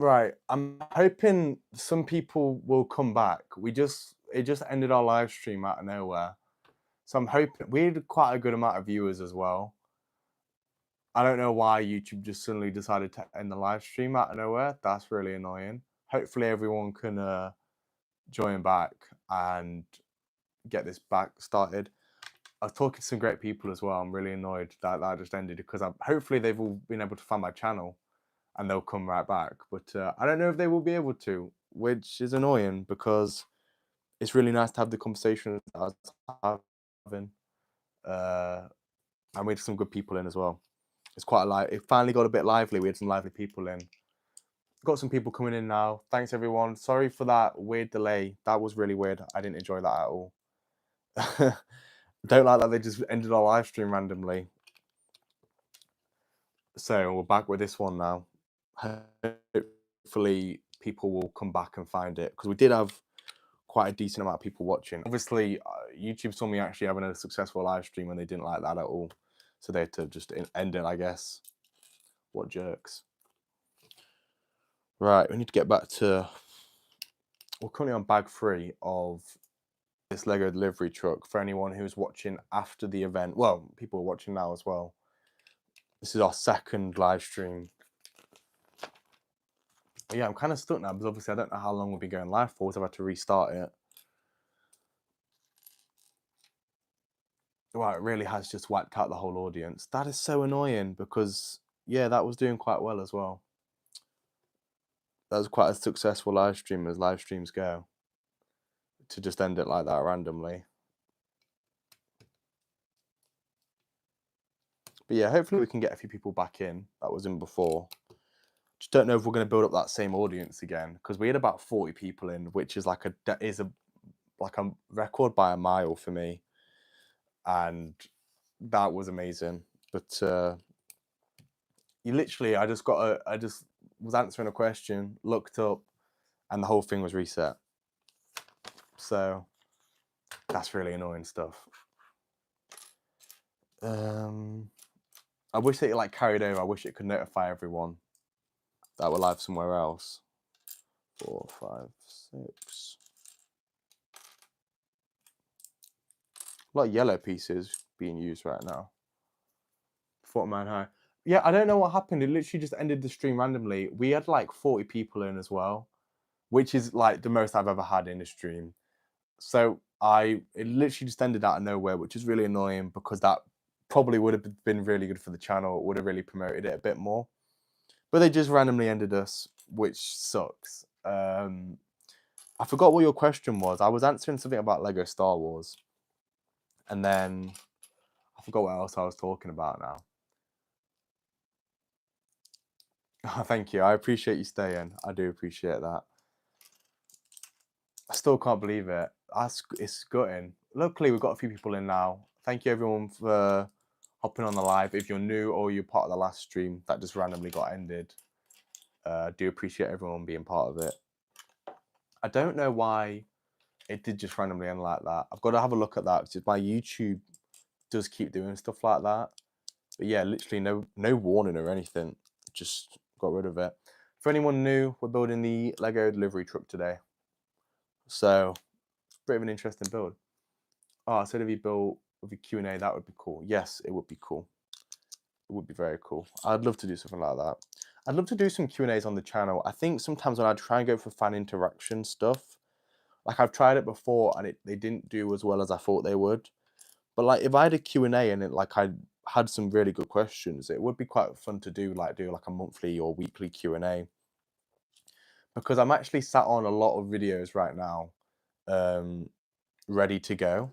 Right. I'm hoping some people will come back. It just ended our live stream out of nowhere. So I'm hoping we had quite a good amount of viewers as well. I don't know why YouTube just suddenly decided to end the live stream out of nowhere. That's really annoying. Hopefully everyone can join back and get this back started. I was talking to some great people as well. I'm really annoyed that that just ended because hopefully they've all been able to find my channel and they'll come right back. But I don't know if they will be able to, which is annoying because it's really nice to have the conversation that I was having. Uh, and we had some good people in as well. It's quite it finally got a bit lively. We had some lively people in. Got some people coming in now. Thanks everyone. Sorry for that weird delay. That was really weird. I didn't enjoy that at all. Don't like that they just ended our live stream randomly. So we're back with this one now. Hopefully people will come back and find it because we did have quite a decent amount of people watching. Obviously, YouTube saw me actually having a successful live stream and they didn't like that at all. So they had to just end it, I guess. What jerks. Right, we need to get back to... We're currently on bag 3 of this Lego delivery truck for anyone who's watching after the event. Well, people are watching now as well. This is our second live stream. But yeah, I'm kind of stuck now because obviously I don't know how long we'll be going live for, so I've had to restart it. Wow, it really has just wiped out the whole audience. That is so annoying because, yeah, that was doing quite well as well. That was quite a successful live stream as live streams go. To just end it like that randomly. But yeah, hopefully we can get a few people back in that was in before. Just don't know if we're going to build up that same audience again because we had about 40 people in, which is like a record by a mile for me, and that was amazing. But you literally, I just was answering a question, looked up, and the whole thing was reset. So that's really annoying stuff. I wish that it like carried over. I wish it could notify everyone that we're live somewhere else. 4, 5, 6. A lot of yellow pieces being used right now. 40-man high. Yeah, I don't know what happened. It literally just ended the stream randomly. We had like 40 people in as well, which is like the most I've ever had in a stream. So it literally just ended out of nowhere, which is really annoying because that probably would have been really good for the channel. It would have really promoted it a bit more. But they just randomly ended us, which sucks. I forgot what your question was. I was answering something about Lego Star Wars. And then I forgot what else I was talking about now. Oh, thank you. I appreciate you staying. I do appreciate that. I still can't believe it. It's gutting. Luckily, we've got a few people in now. Thank you, everyone, for hopping on the live. If you're new or you're part of the last stream that just randomly got ended, I do appreciate everyone being part of it. I don't know why it did just randomly end like that. I've got to have a look at that because my YouTube does keep doing stuff like that. But yeah, literally no warning or anything. Just got rid of it. For anyone new, we're building the Lego delivery truck today. So, bit of an interesting build. Oh, so if you built with a Q&A, that would be cool. Yes, it would be cool. It would be very cool. I'd love to do something like that. I'd love to do some Q&As on the channel. I think sometimes when I try and go for fan interaction stuff, like I've tried it before and they didn't do as well as I thought they would. But like if I had a Q&A and I had some really good questions, it would be quite fun to do like a monthly or weekly Q&A. Because I'm actually sat on a lot of videos right now, ready to go,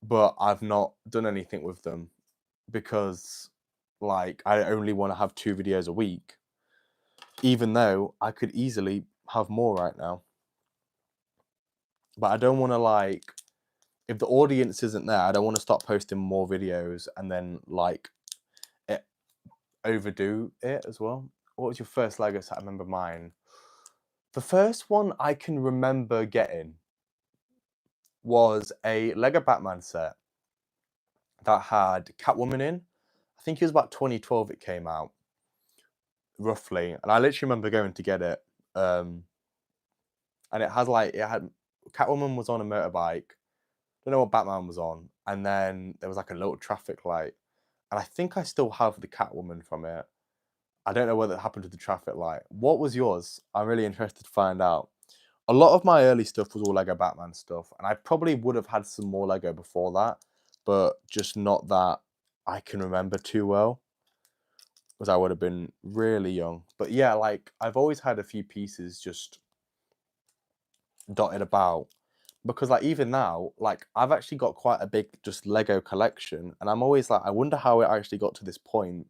but I've not done anything with them because like I only want to have 2 videos a week, even though I could easily have more right now. But I don't want to like, if the audience isn't there, I don't want to start posting more videos and then like overdo it as well. What was your first Lego set? I remember mine. The first one I can remember getting was a Lego Batman set that had Catwoman in. I think it was about 2012 it came out. roughly. And I literally remember going to get it. And it had Catwoman was on a motorbike. Don't know what Batman was on. And then there was like a little traffic light. And I think I still have the Catwoman from it. I don't know what happened to the traffic light. What was yours? I'm really interested to find out. A lot of my early stuff was all Lego Batman stuff, and I probably would have had some more Lego before that, but just not that I can remember too well, because I would have been really young. But yeah, like I've always had a few pieces just dotted about, because like even now, like I've actually got quite a big just Lego collection, and I'm always like, I wonder how it actually got to this point.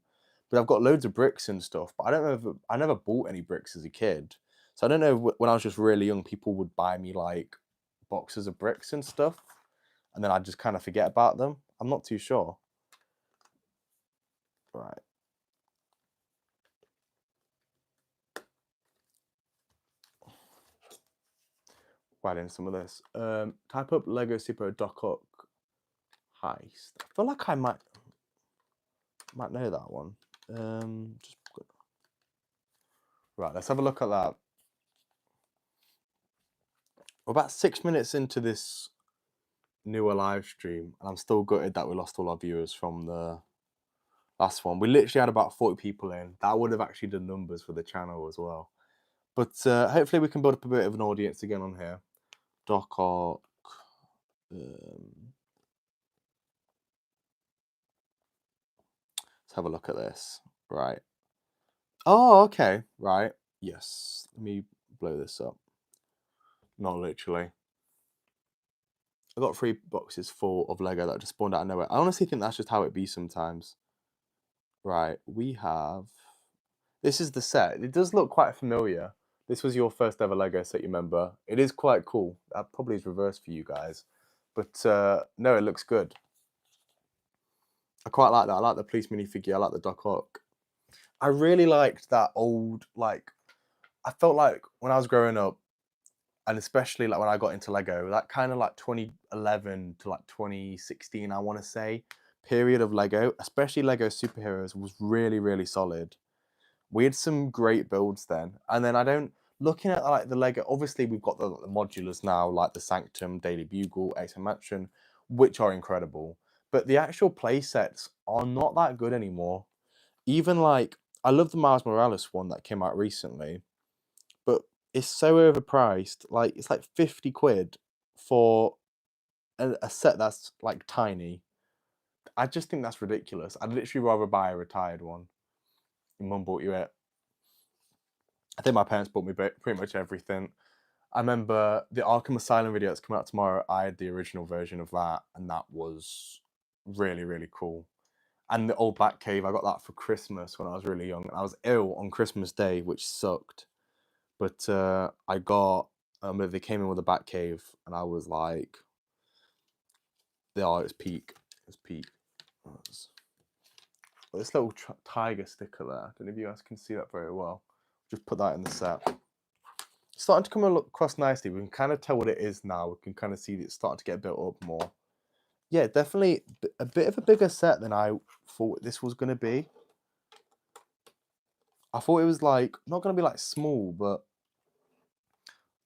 But I've got loads of bricks and stuff, but I don't know if I never bought any bricks as a kid. So I don't know if when I was just really young, people would buy me like boxes of bricks and stuff, and then I'd just kind of forget about them. I'm not too sure. Right. Write in some of this. Type up Lego Super Doc Ock Heist. I feel like I might know that one. Right, let's have a look at that. We're about 6 minutes into this newer live stream, and I'm still gutted that we lost all our viewers from the last one. We literally had about 40 people in. That would have actually done numbers for the channel as well. But hopefully we can build up a bit of an audience again on here. Doc Ock. Let's have a look at this. Right. Oh, okay. Right. Yes. Let me blow this up. Not literally. I got 3 boxes full of Lego that just spawned out of nowhere. I honestly think that's just how it be sometimes. Right. We have... This is the set. It does look quite familiar. This was your first ever Lego set, you remember? It is quite cool. That probably is reversed for you guys. But no, it looks good. I quite like that. I like the police minifigure. I like the Doc Ock. I really liked that old, like, I felt like when I was growing up, and especially like when I got into Lego, that kind of like 2011 to like 2016, I want to say, period of Lego, especially Lego superheroes, was really, really solid. We had some great builds then. And then looking at like the Lego, obviously we've got the modulars now, like the Sanctum, Daily Bugle, X-Men Mansion, which are incredible. But the actual play sets are not that good anymore. Even like, I love the Miles Morales one that came out recently, but it's so overpriced. Like, it's like 50 quid for a set that's like tiny. I just think that's ridiculous. I'd literally rather buy a retired one. Your mum bought you it. I think my parents bought me pretty much everything. I remember the Arkham Asylum video that's coming out tomorrow. I had the original version of that, and that was really, really cool. And the old Batcave, I got that for Christmas when I was really young. I was ill on Christmas Day, which sucked. But I got, they came in with a Batcave, and I was like, it's peak. It's peak. This little tiger sticker there. I don't know if you guys can see that very well. Just put that in the set. It's starting to come across nicely. We can kind of tell what it is now. We can kind of see it's starting to get built up more. Yeah, definitely a bit of a bigger set than I thought this was going to be. I thought it was like, not going to be like small, but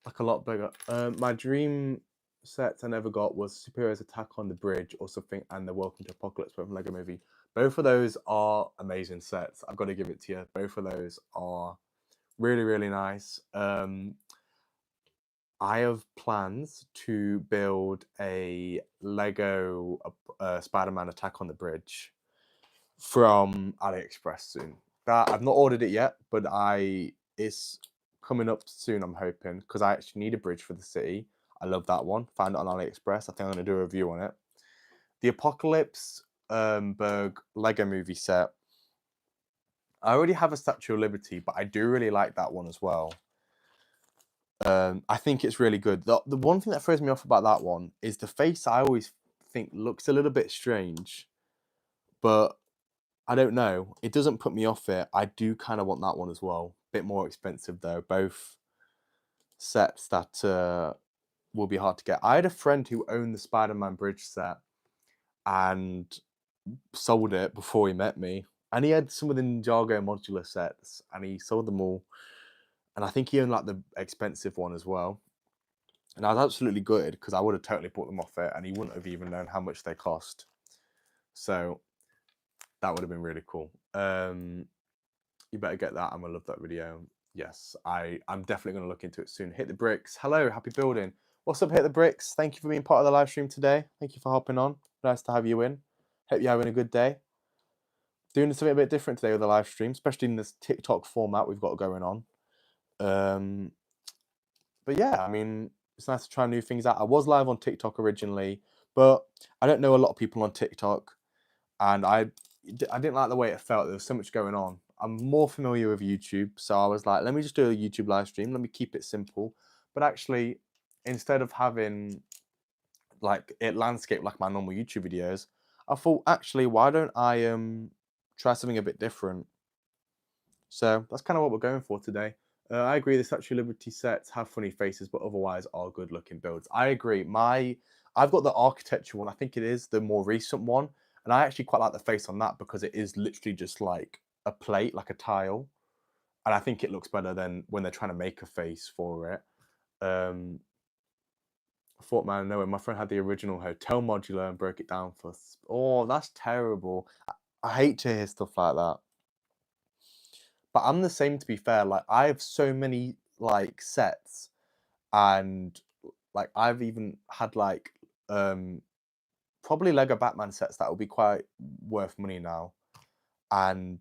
like a lot bigger. My dream sets I never got was Superheroes Attack on the Bridge or something, and the Welcome to Apocalypse from Lego Movie. Both of those are amazing sets. I've got to give it to you. Both of those are really, really nice. I have plans to build a Lego Spider-Man Attack on the Bridge from AliExpress soon. That I've not ordered it yet, but it's coming up soon, I'm hoping, because I actually need a bridge for the city. I love that one. Found it on AliExpress. I think I'm going to do a review on it. The Apocalypse Berg Lego Movie set. I already have a Statue of Liberty, but I do really like that one as well. I think it's really good. The one thing that throws me off about that one is the face. I always think looks a little bit strange, but I don't know. It doesn't put me off it. I do kind of want that one as well. Bit more expensive though. Both sets that will be hard to get. I had a friend who owned the Spider-Man bridge set and sold it before he met me. and he had some of the Ninjago modular sets, and he sold them all. And I think he owned like the expensive one as well. And I was absolutely gutted because I would have totally bought them off it, and he wouldn't have even known how much they cost. So that would have been really cool. You better get that. I'm gonna love that video. Yes, I'm definitely gonna look into it soon. Hit the bricks. Hello, happy building. What's up, Hit the Bricks? Thank you for being part of the live stream today. Thank you for hopping on. Nice to have you in. Hope you're having a good day. Doing something a bit different today with the live stream, especially in this TikTok format we've got going on. But yeah, I mean, it's nice to try new things out. I was live on TikTok originally, but I don't know a lot of people on TikTok, and I didn't like the way it felt. There was so much going on. I'm more familiar with YouTube, so I was like, let me just do a YouTube live stream. Let me keep it simple. But actually, instead of having like it landscape like my normal YouTube videos, I thought actually, why don't I try something a bit different? So that's kind of what we're going for today. I agree. The Statue of Liberty sets have funny faces, but otherwise are good-looking builds. I agree. I've got the architecture one. I think it is the more recent one, and I actually quite like the face on that because it is literally just like a plate, like a tile, and I think it looks better than when they're trying to make a face for it. I thought, man, no, my friend had the original hotel modular and broke it down for. Oh, that's terrible. I hate to hear stuff like that. But I'm the same, to be fair. Like, I have so many like sets, and like I've even had like probably Lego Batman sets that will be quite worth money now, and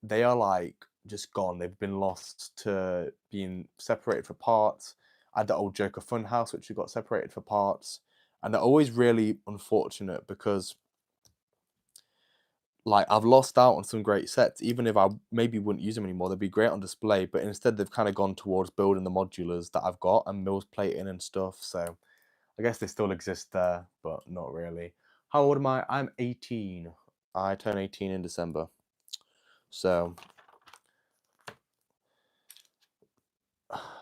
they are like just gone. They've been lost to being separated for parts. I had the old Joker Funhouse, which got separated for parts, and they're always really unfortunate because like I've lost out on some great sets. Even if I maybe wouldn't use them anymore, they'd be great on display. But instead, they've kind of gone towards building the modulars that I've got and mills plating and stuff. So I guess they still exist there, but not really. How old am I? I'm 18. I turn 18 in December. So,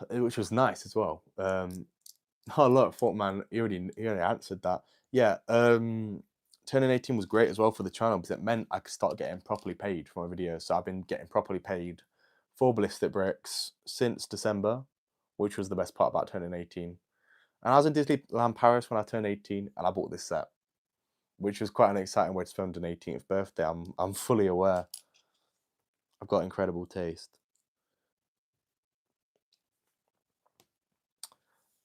which was nice as well. Oh look, thought man, he already answered that. Yeah. Turning 18 was great as well for the channel because it meant I could start getting properly paid for my videos. So I've been getting properly paid for ballistic bricks since December, which was the best part about turning 18. And I was in Disneyland Paris when I turned 18, and I bought this set, which was quite an exciting way to spend an 18th birthday. I'm fully aware. I've got incredible taste.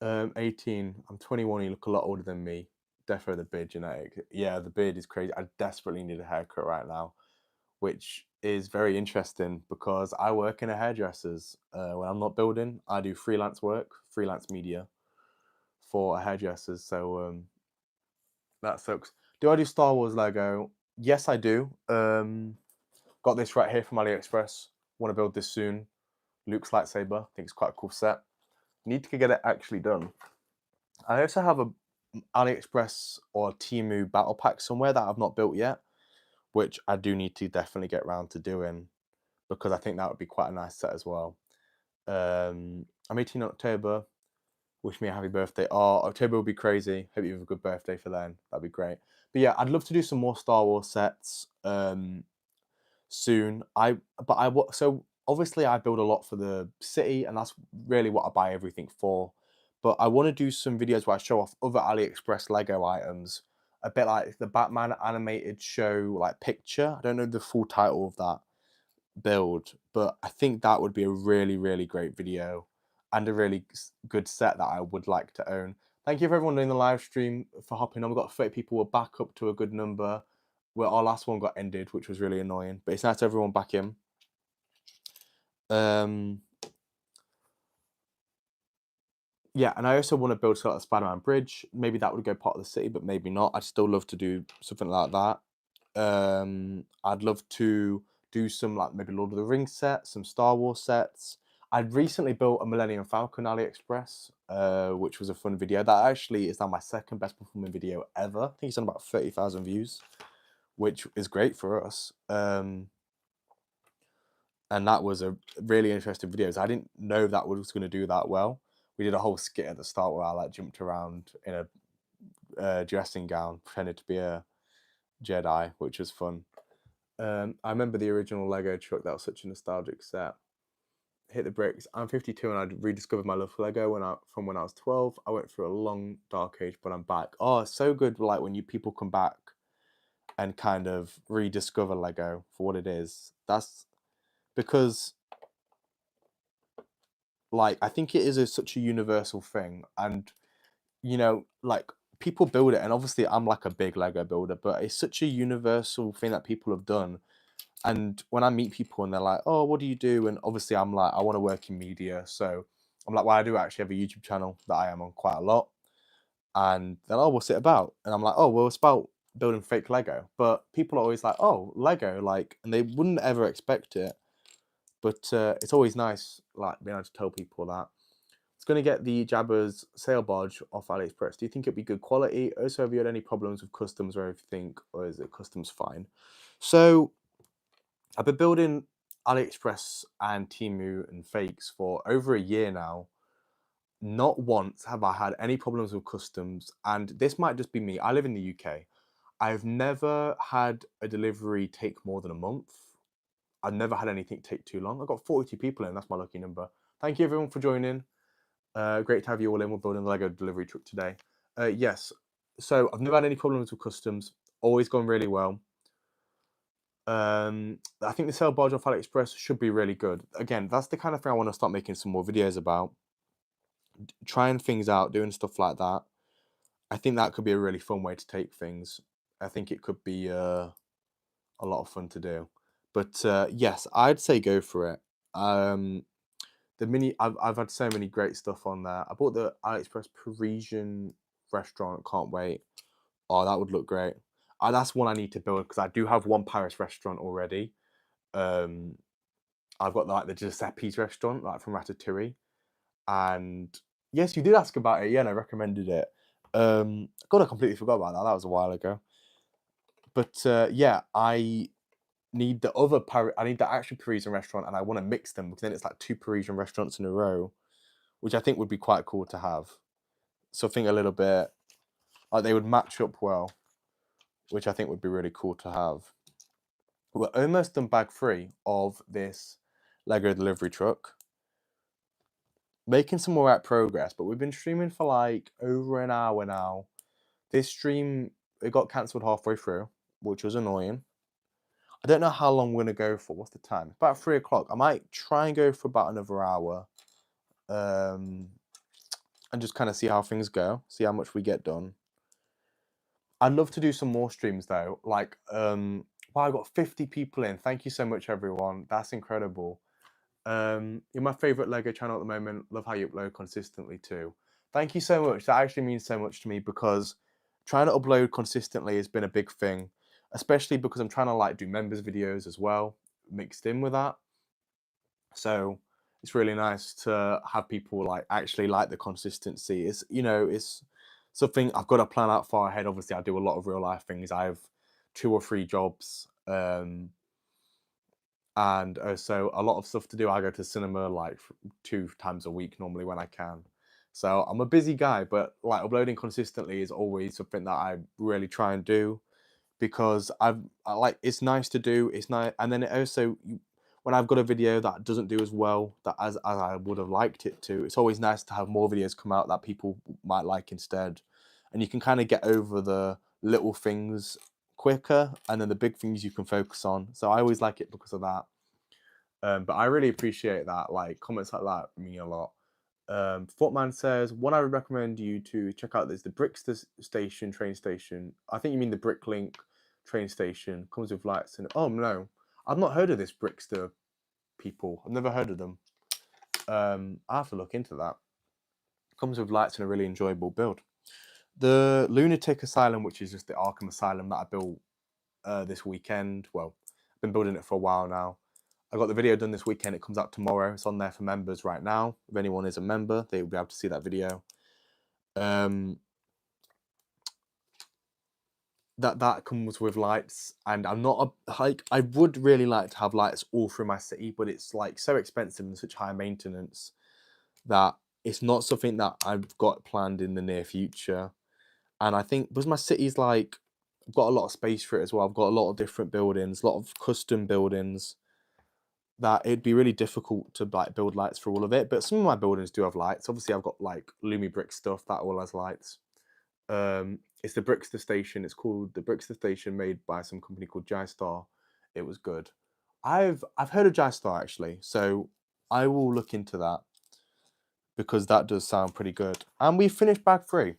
18. I'm 21. You look a lot older than me. Defo the beard genetic. Yeah, the beard is crazy. I desperately need a haircut right now, which is very interesting because I work in a hairdresser's. When I'm not building, I do freelance work, freelance media for a hairdresser's. So that sucks. Do I do Star Wars Lego? Yes, I do. Got this right here from AliExpress. Want to build this soon. Luke's lightsaber. I think it's quite a cool set. Need to get it actually done. I also have a AliExpress or Temu battle pack somewhere that I've not built yet, which I do need to definitely get around to doing because I think that would be quite a nice set as well. I'm 18 in October. Wish me a happy birthday. Oh, October will be crazy. Hope you have a good birthday for then. That'd be great. But yeah, I'd love to do some more Star Wars sets soon. So obviously I build a lot for the city, and that's really what I buy everything for. But I want to do some videos where I show off other AliExpress Lego items, a bit like the Batman animated show, like picture. I don't know the full title of that build, but I think that would be a really, really great video and a really good set that I would like to own. Thank you for everyone in the live stream for hopping on. We've got 30 people. We're back up to a good number. Where our last one got ended, which was really annoying. But it's nice to have everyone back in. Yeah, and I also want to build sort of a Spider-Man bridge. Maybe that would go part of the city, but maybe not. I'd still love to do something like that. I'd love to do some like maybe Lord of the Rings sets, some Star Wars sets. I'd recently built a Millennium Falcon AliExpress, which was a fun video. That actually is now my second best performing video ever. I think it's on about 30,000 views, which is great for us. And that was a really interesting video. I didn't know that was going to do that well. We did a whole skit at the start where I like jumped around in a dressing gown, pretended to be a Jedi, which was fun. I remember the original Lego truck. That was such a nostalgic set. Hit the bricks. I'm 52 and I rediscovered my love for Lego from when I was 12. I went through a long dark age, but I'm back. Oh, it's so good. Like when people come back and kind of rediscover Lego for what it is. That's because, like, I think it is such a universal thing, and like people build it, and obviously I'm like a big Lego builder, but it's such a universal thing that people have done. And when I meet people and they're like, "Oh, what do you do?" and obviously I'm like, I want to work in media, so I'm like, "Well, I do actually have a YouTube channel that I am on quite a lot." And they're like, "Oh, what's it about?" And I'm like, "Oh, well, it's about building fake Lego." But people are always like, "Oh, Lego," like, and they wouldn't ever expect it. But it's always nice, like, being able to tell people that. It's going to get the Jabbers sail barge off AliExpress. Do you think it'd be good quality? Also, have you had any problems with customs or everything, or is it customs fine? So I've been building AliExpress and Temu and fakes for over a year now. Not once have I had any problems with customs, and this might just be me. I live in the UK. I've never had a delivery take more than a month. I've never had anything take too long. I've got 42 people in. That's my lucky number. Thank you everyone for joining. Great to have you all in. We're building the Lego delivery truck today. Yes, so I've never had any problems with customs. Always gone really well. I think the sale barge off AliExpress should be really good. Again, that's the kind of thing I want to start making some more videos about. Trying things out, doing stuff like that. I think that could be a really fun way to take things. I think it could be a lot of fun to do. But yes, I'd say go for it. I've had so many great stuff on there. I bought the AliExpress Parisian restaurant. Can't wait. Oh, that would look great. That's one I need to build because I do have one Paris restaurant already. Um, I've got like the Giuseppe's restaurant, like from Ratatouille. And yes, you did ask about it. Yeah, and I recommended it. God, I completely forgot about that. That was a while ago. But yeah, I need I need the actual Parisian restaurant, and I want to mix them because then it's like two Parisian restaurants in a row, which I think would be quite cool to have. Something a little bit like they would match up well, which I think would be really cool to have. We're almost done bag 3 of this Lego delivery truck. Making some more progress, but we've been streaming for like over an hour now. This stream, it got cancelled halfway through, which was annoying. I don't know how long we're gonna go for. What's the time? About 3 o'clock. I might try and go for about another hour. And just kind of see how things go, see how much we get done. I'd love to do some more streams though. Like, wow, I got 50 people in. Thank you so much, everyone. That's incredible. You're my favorite Lego channel at the moment. Love how you upload consistently too. Thank you so much. That actually means so much to me because trying to upload consistently has been a big thing, especially because I'm trying to like do members videos as well mixed in with that. So it's really nice to have people like actually like the consistency. It's something I've got to plan out far ahead. Obviously, I do a lot of real life things. I have 2 or 3 jobs. And so a lot of stuff to do. I go to cinema like 2 times a week normally when I can. So I'm a busy guy, but like uploading consistently is always something that I really try and do because I like it's nice to do. It's nice, and then it also when I've got a video that doesn't do as well that as I would have liked it to, it's always nice to have more videos come out that people might like instead, and you can kind of get over the little things quicker, and then the big things you can focus on. So I always like it because of that. But I really appreciate that. Like comments like that mean a lot. Footman says, "One I would recommend you to check out is the Brixton station train station. I think you mean the Bricklink train station. Comes with lights and oh no, I've not heard of this Brixton people. I've never heard of them. I have to look into that. Comes with lights and a really enjoyable build. The Lunatic Asylum, which is just the Arkham Asylum that I built this weekend. Well, I've been building it for a while now. I got the video done this weekend. It comes out tomorrow. It's on there for members right now. If anyone is a member, they will be able to see that video. That comes with lights, and I'm not like I would really like to have lights all through my city, but it's like so expensive and such high maintenance that it's not something that I've got planned in the near future. And I think because my city's like I've got a lot of space for it as well. I've got a lot of different buildings, a lot of custom buildings that it'd be really difficult to like build lights for all of it. But some of my buildings do have lights. Obviously, I've got like Lumi brick stuff that all has lights. It's the Brickster Station. It's called the Brickster Station, made by some company called Jystar. It was good. I've heard of Jystar actually, so I will look into that because that does sound pretty good. And we finished bag 3.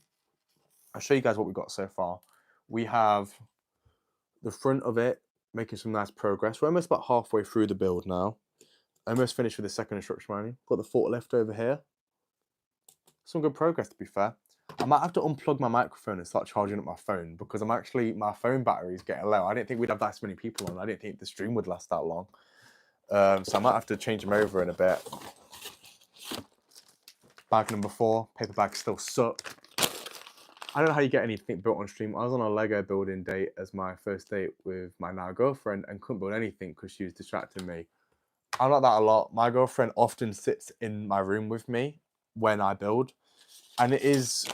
I'll show you guys what we've got so far. We have the front of it making some nice progress. We're almost about halfway through the build now. Almost finished with the second instruction manual. Got the forklift over here. Some good progress, to be fair. I might have to unplug my microphone and start charging up my phone because my phone battery is getting low. I didn't think we'd have that many people on. I didn't think the stream would last that long. So I might have to change them over in a bit. Bag number 4. Paper bags still suck. I don't know how you get anything built on stream. I was on a Lego building date as my first date with my now girlfriend and couldn't build anything because she was distracting me. I'm like that a lot. My girlfriend often sits in my room with me when I build, and it's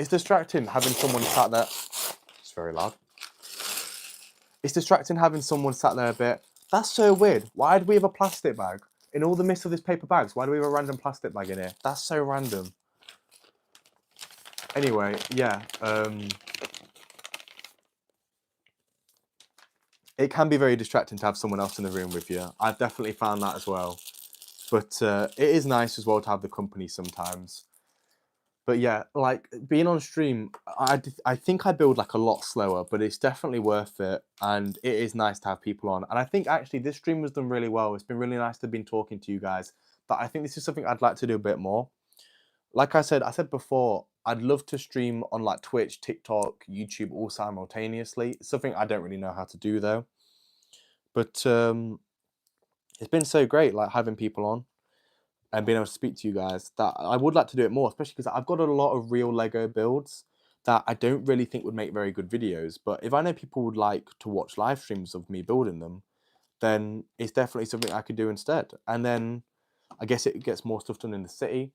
distracting having someone sat there. It's very loud. It's distracting having someone sat there a bit. That's so weird. Why do we have a plastic bag? In all the midst of this paper bags, why do we have a random plastic bag in here? That's so random. Anyway, yeah. It can be very distracting to have someone else in the room with you. I've definitely found that as well. But it is nice as well to have the company sometimes. But yeah, like being on stream, I think I build like a lot slower, but it's definitely worth it. And it is nice to have people on. And I think actually this stream was done really well. It's been really nice to have been talking to you guys. But I think this is something I'd like to do a bit more. Like I said before, I'd love to stream on like Twitch, TikTok, YouTube all simultaneously. It's something I don't really know how to do though. But it's been so great like having people on and being able to speak to you guys that I would like to do it more, especially because I've got a lot of real Lego builds that I don't really think would make very good videos. But if I know people would like to watch live streams of me building them, then it's definitely something I could do instead. And then I guess it gets more stuff done in the city.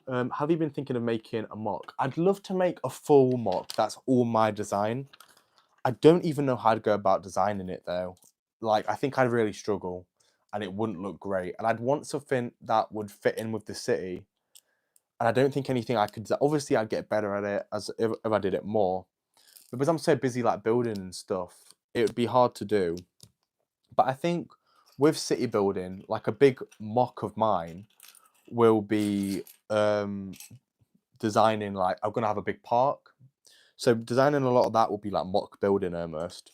Have you been thinking of making a mock? I'd love to make a full mock that's all my design. I don't even know how to go about designing it though. Like, I think I'd really struggle and it wouldn't look great. And I'd want something that would fit in with the city. And I don't think anything I could, obviously I'd get better at it as if I did it more. But because I'm so busy like building and stuff, it would be hard to do. But I think with city building, like a big mock of mine will be designing, like I'm gonna have a big park. So designing a lot of that will be like mock building almost.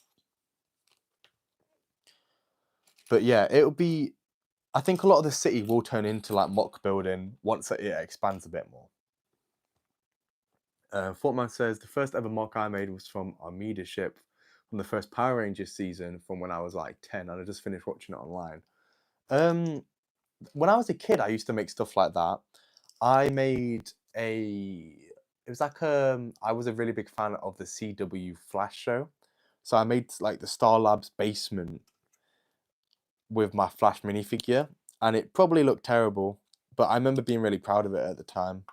But yeah, it'll be, I think a lot of the city will turn into like mock building once it expands a bit more. Fortman says, the first ever mock I made was from our media ship from the first Power Rangers season from when I was like 10 and I just finished watching it online. When I was a kid, I used to make stuff like that. I made it was like I was a really big fan of the CW Flash show. So I made like the Star Labs basement with my Flash minifigure, and it probably looked terrible, but I remember being really proud of it at the time.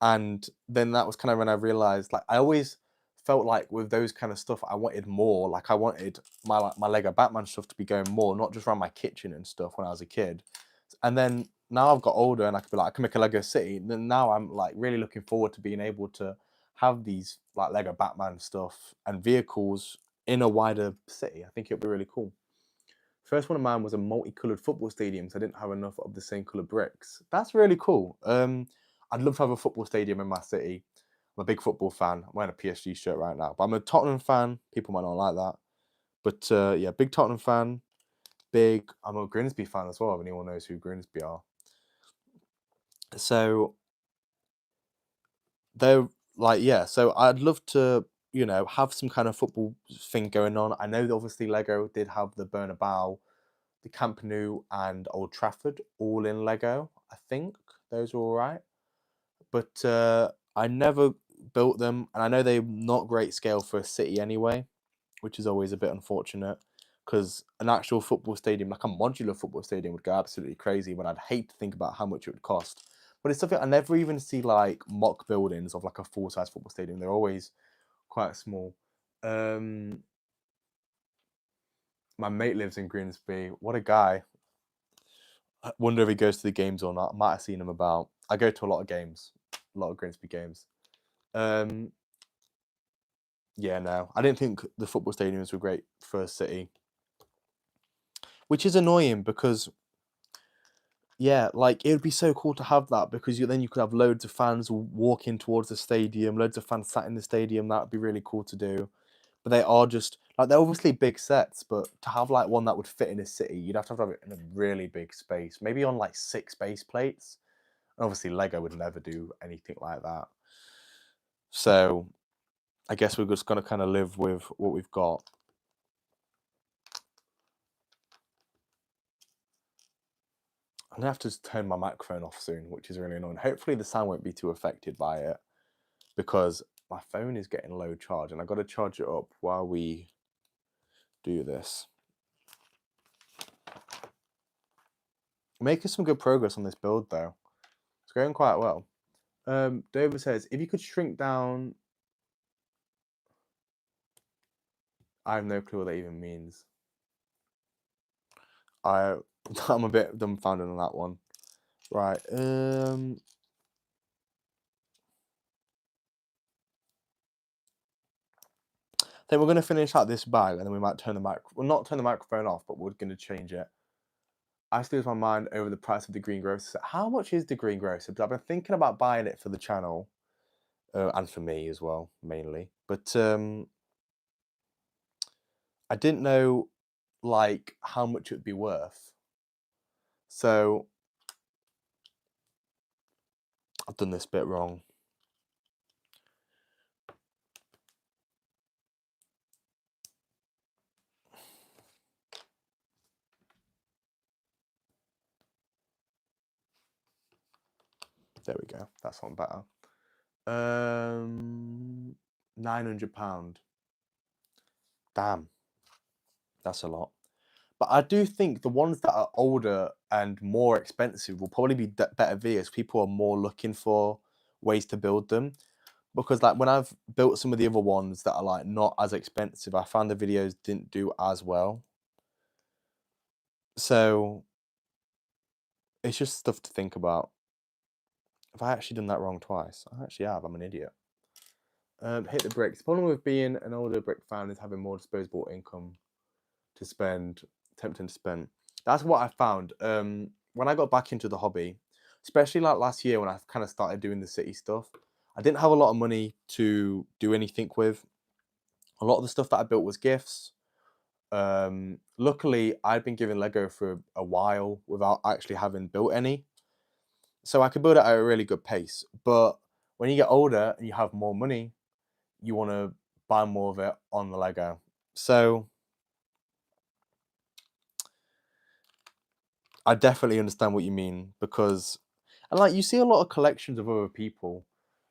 And then that was kind of when I realized, like, I always felt like with those kind of stuff, I wanted more. Like, I wanted my Lego Batman stuff to be going more, not just around my kitchen and stuff when I was a kid. And then now I've got older and I could be like, I can make a Lego city. And then now I'm like really looking forward to being able to have these like Lego Batman stuff and vehicles in a wider city. I think it'll be really cool. First one of mine was a multicolored football stadium, so I didn't have enough of the same color bricks. That's really cool. I'd love to have a football stadium in my city. I'm a big football fan. I'm wearing a PSG shirt right now, but I'm a Tottenham fan. People might not like that, but yeah, big Tottenham fan. Big. I'm a Grimsby fan as well. If anyone knows who Grimsby are, so they're like, yeah. So I'd love to, have some kind of football thing going on. I know that obviously Lego did have the Bernabeu, the Camp Nou, and Old Trafford all in Lego. I think those were all right, but I never built them, and I know they're not great scale for a city anyway, which is always a bit unfortunate. Because an actual football stadium, like a modular football stadium, would go absolutely crazy. When I'd hate to think about how much it would cost. But it's something I never even see like mock buildings of like a full-size football stadium. They're always quite small. My mate lives in Grimsby. What a guy. I wonder if he goes to the games or not. I might have seen him about. I go to a lot of games, a lot of Grimsby games. Yeah, no, I didn't think the football stadiums were great for a city, which is annoying because, yeah, like it would be so cool to have that because then you could have loads of fans walking towards the stadium, loads of fans sat in the stadium. That would be really cool to do. But they are just like they're obviously big sets, but to have like one that would fit in a city, you'd have it in a really big space, maybe on like 6 base plates. And obviously, Lego would never do anything like that. So I guess we're just gonna kind of live with what we've got. I'm gonna have to turn my microphone off soon, which is really annoying. Hopefully the sound won't be too affected by it because my phone is getting low charge and I've got to charge it up while we do this. Making some good progress on this build though. It's going quite well. David says, if you could shrink down... I have no clue what that even means. I'm a bit dumbfounded on that one. Right. Then we're going to finish out this bag and then we might turn the not turn the microphone off, but we're going to change it. I still lose my mind over the price of the green grocer. How much is the green grocer? Because I've been thinking about buying it for the channel and for me as well, mainly. But I didn't know like how much it would be worth. So I've done this bit wrong. There we go. That's one better. £900. Damn. That's a lot. But I do think the ones that are older and more expensive will probably be better vias. People are more looking for ways to build them. Because like when I've built some of the other ones that are like not as expensive, I found the videos didn't do as well. So it's just stuff to think about. Have I actually done that wrong twice? I actually have. I'm an idiot. Hit the bricks. The problem with being an older brick fan is having more disposable income to spend, tempting to spend. That's what I found. When I got back into the hobby, especially like last year when I kind of started doing the city stuff, I didn't have a lot of money to do anything with. A lot of the stuff that I built was gifts. Luckily, I'd been giving Lego for a while without actually having built any. So I could build it at a really good pace. But when you get older and you have more money, you want to buy more of it on the Lego. So I definitely understand what you mean because, and like you see a lot of collections of other people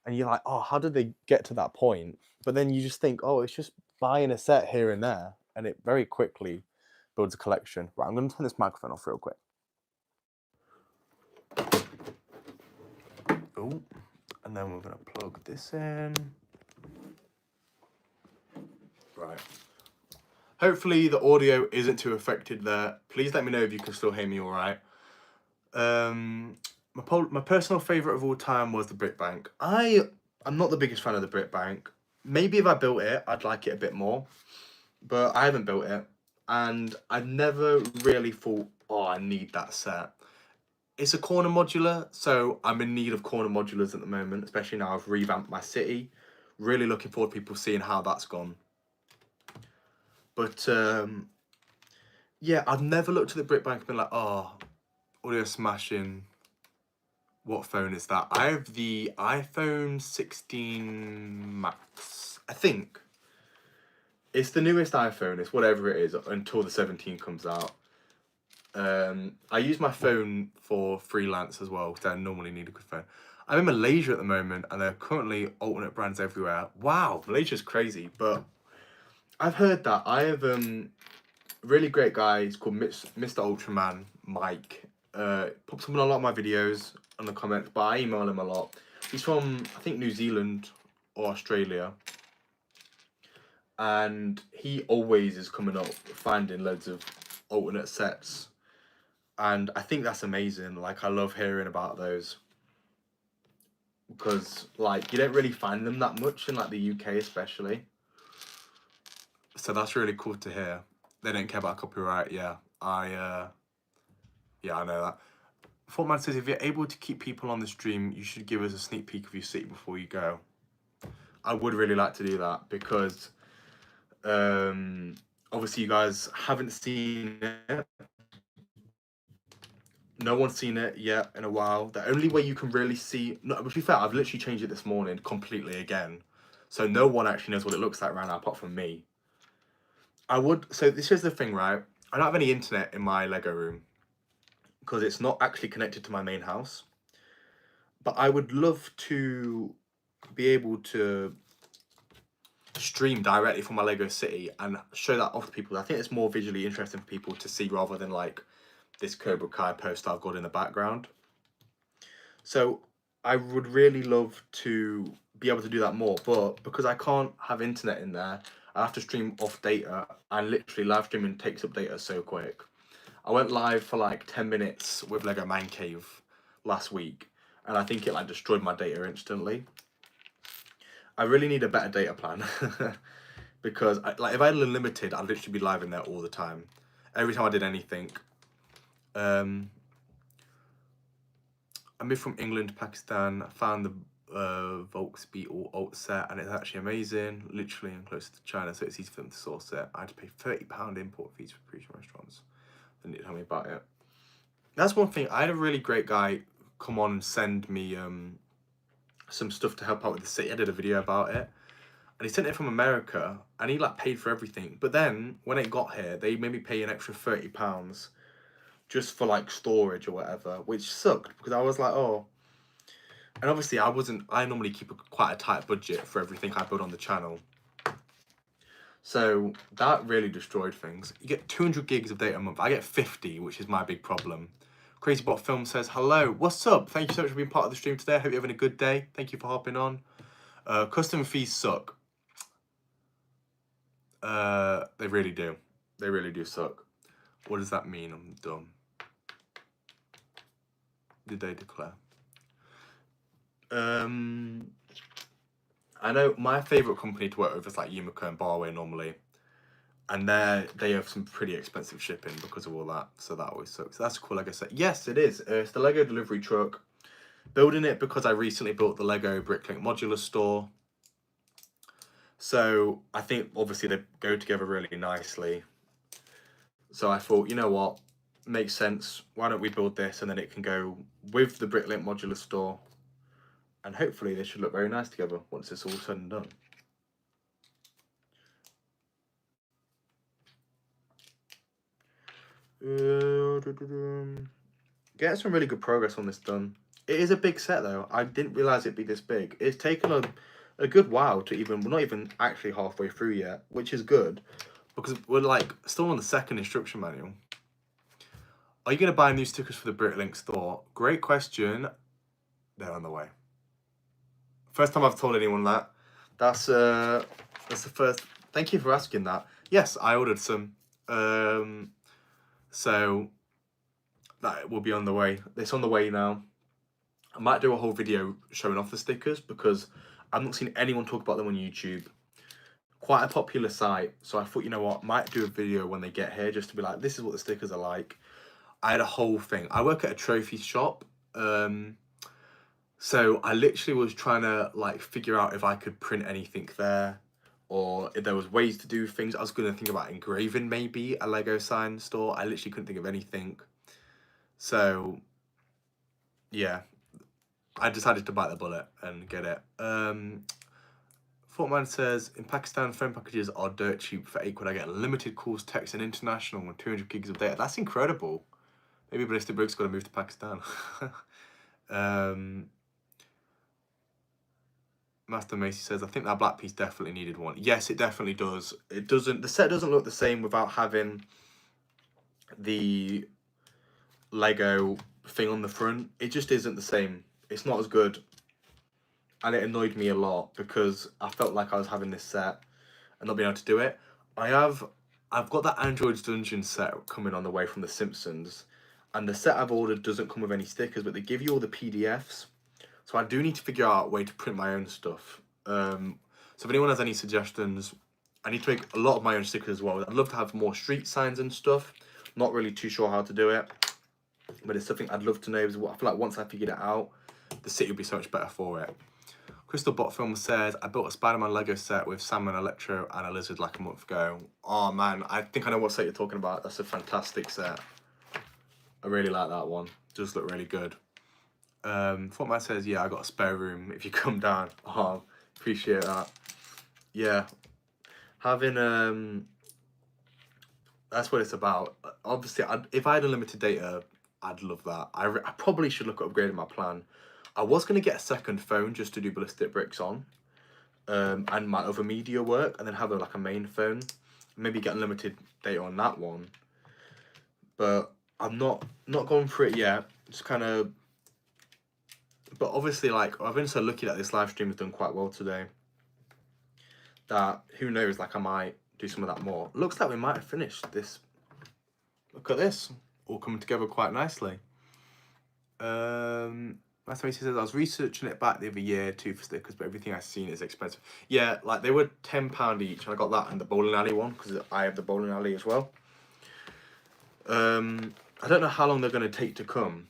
and you're like, oh, how did they get to that point? But then you just think, oh, it's just buying a set here and there. And it very quickly builds a collection. Right, I'm going to turn this microphone off real quick. Oh, and then we're going to plug this in. Right. Hopefully the audio isn't too affected there. Please let me know if you can still hear me all right. My personal favourite of all time was the Brick Bank. I'm not the biggest fan of the Brick Bank. Maybe if I built it, I'd like it a bit more. But I haven't built it. And I've never really thought, oh, I need that set. It's a corner modular, so I'm in need of corner modulars at the moment, especially now I've revamped my city. Really looking forward to people seeing how that's gone. But yeah, I've never looked at the Brick Bank and been like, oh, audio smashing. What phone is that? I have the iPhone 16 Max, I think. It's the newest iPhone, it's whatever it is, until the 17 comes out. I use my phone for freelance as well, because I normally need a good phone. I'm in Malaysia at the moment, and there are currently alternate brands everywhere. Wow, Malaysia's crazy, but I've heard that. I have really great guy, he's called Mr. Ultraman, Mike. Pops up in a lot of my videos on the comments, but I email him a lot. He's from, I think, New Zealand or Australia. and he always is coming up finding loads of alternate sets, and I think that's amazing. Like, I love hearing about those, because like you don't really find them that much in like the UK especially. So that's really cool to hear. They don't care about copyright. Yeah, I know that. Fortman says, if you're able to keep people on the stream, you should give us a sneak peek of your city before you go. I would really like to do that, because obviously you guys haven't seen it. No one's seen it yet in a while. The only way you can really see... No, to be fair, I've literally changed it this morning completely again. So no one actually knows what it looks like right now, apart from me. So this is the thing, right? I don't have any internet in my Lego room, because it's not actually connected to my main house. But I would love to be able to stream directly from my Lego city and show that off to people. I think it's more visually interesting for people to see, rather than like this Cobra Kai poster I've got in the background. So I would really love to be able to do that more, but because I can't have internet in there, I have to stream off data, and literally live streaming takes up data so quick. I went live for like 10 minutes with Lego Man Cave last week, and I think it like destroyed my data instantly. I really need a better data plan because if I had unlimited, I'd literally be live in there all the time. Every time I did anything. I moved from England to Pakistan. I found the Volksbeat or alt set, and it's actually amazing. Literally, I'm closer to China, so it's easy for them to source it. I had to pay £30 import fees for Parisian restaurants. They didn't tell me about it. That's one thing. I had a really great guy come on and send me some stuff to help out with the city. I did a video about it, and he sent it from America, and he like paid for everything. But then when it got here, they made me pay an extra £30 just for like storage or whatever, which sucked, because I was like, oh. And obviously I normally keep quite a tight budget for everything I build on the channel. So that really destroyed things. You get 200 gigs of data a month. I get 50, which is my big problem. CrazyBot Film says, hello, what's up? Thank you so much for being part of the stream today. I hope you're having a good day. Thank you for hopping on. Custom fees suck. They really do. They really do suck. What does that mean? I'm dumb. Did they declare? I know my favourite company to work with is like Yumiko and Barway normally. And they have some pretty expensive shipping because of all that. So that always sucks. That's cool, like I said. Yes, it is. It's the Lego delivery truck. Building it because I recently built the Lego Bricklink modular store. So I think obviously they go together really nicely. So I thought, you know what? Makes sense. Why don't we build this, and then it can go with the Bricklink modular store. And hopefully they should look very nice together once it's all said and done. Getting some really good progress on this done. It is a big set though. I didn't realise it'd be this big. It's taken a good while to we're not even actually halfway through yet, which is good, because we're like still on the second instruction manual. Are you going to buy new stickers for the Bricklink store? Great question. They're on the way. First time I've told anyone that. That's the first. Thank you for asking that. Yes, I ordered some. So that will be on the way. It's on the way now. I might do a whole video showing off the stickers, because I've not seen anyone talk about them on YouTube. Quite a popular site, so I thought, you know what, might do a video when they get here just to be like, this is what the stickers are like. I had a whole thing. I work at a trophy shop, so I literally was trying to like figure out if I could print anything there, or if there was ways to do things. I was going to think about engraving maybe a Lego sign store. I literally couldn't think of anything. So yeah, I decided to bite the bullet and get it. Fortman says, in Pakistan, phone packages are dirt cheap. For £8 I get limited calls, text, and international with 200 gigs of data. That's incredible. Maybe Ballistic Brig's got to move to Pakistan. Master Macy says, I think that black piece definitely needed one. Yes, it definitely does. It doesn't. The set doesn't look the same without having the Lego thing on the front. It just isn't the same. It's not as good. And it annoyed me a lot, because I felt like I was having this set and not being able to do it. I've got that Android's Dungeon set coming on the way from The Simpsons, and the set I've ordered doesn't come with any stickers, but they give you all the PDFs. So I do need to figure out a way to print my own stuff. So if anyone has any suggestions, I need to make a lot of my own stickers as well. I'd love to have more street signs and stuff. Not really too sure how to do it, but it's something I'd love to know. I feel like once I figured it out, the city will be so much better for it. Crystal Bot Film says, I built a Spider-Man Lego set with Sam and Electro and a lizard like a month ago. Oh man, I think I know what set you're talking about. That's a fantastic set. I really like that one. Does look really good. Fortman says, yeah, I got a spare room if you come down. Oh, appreciate that. Yeah. Having, that's what it's about. Obviously, if I had unlimited data, I'd love that. I probably should look at upgrading my plan. I was going to get a second phone just to do ballistic bricks on, and my other media work, and then have like a main phone. Maybe get unlimited data on that one. But I'm not going for it yet. Just kind of. But obviously, like, I've been so lucky that this live stream has done quite well today. That who knows? Like, I might do some of that more. Looks like we might have finished this. Look at this, all coming together quite nicely. That's what he says. I was researching it back the other year too for stickers, but everything I've seen is expensive. Yeah, like they were £10 each, and I got that and the bowling alley one because I have the bowling alley as well. I don't know how long they're going to take to come,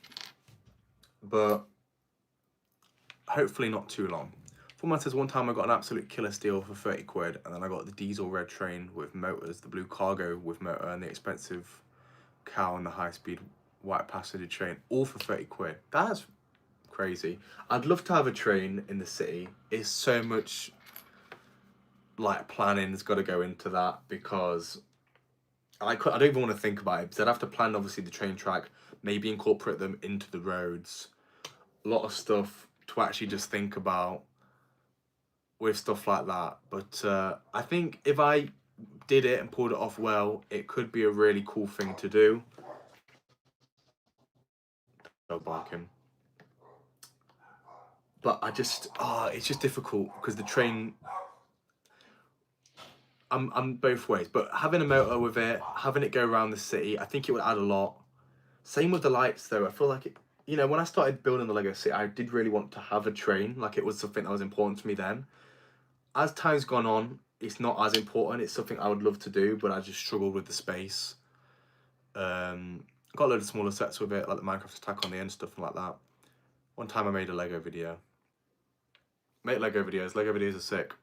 but hopefully not too long. Forman says, one time I got an absolute killer steal for 30 quid, and then I got the diesel red train with motors, the blue cargo with motor, and the expensive cow and the high-speed white passenger train, all for 30 quid. That's crazy. I'd love to have a train in the city. It's so much like planning's got to go into that, because I don't even want to think about it, because I'd have to plan obviously the train track, maybe incorporate them into the roads. A lot of stuff to actually just think about with stuff like that. But I think if I did it and pulled it off well, it could be a really cool thing to do. Dog barking. But I just, it's just difficult because the train, I'm both ways, but having a motor with it, having it go around the city, I think it would add a lot. Same with the lights though. I feel like it, you know, when I started building the Lego city, I did really want to have a train. Like, it was something that was important to me then. As time's gone on, it's not as important. It's something I would love to do, but I just struggled with the space. Got a load of smaller sets with it, like the Minecraft Attack on the End, stuff like that. One time I made a Lego video. Make Lego videos. Lego videos are sick.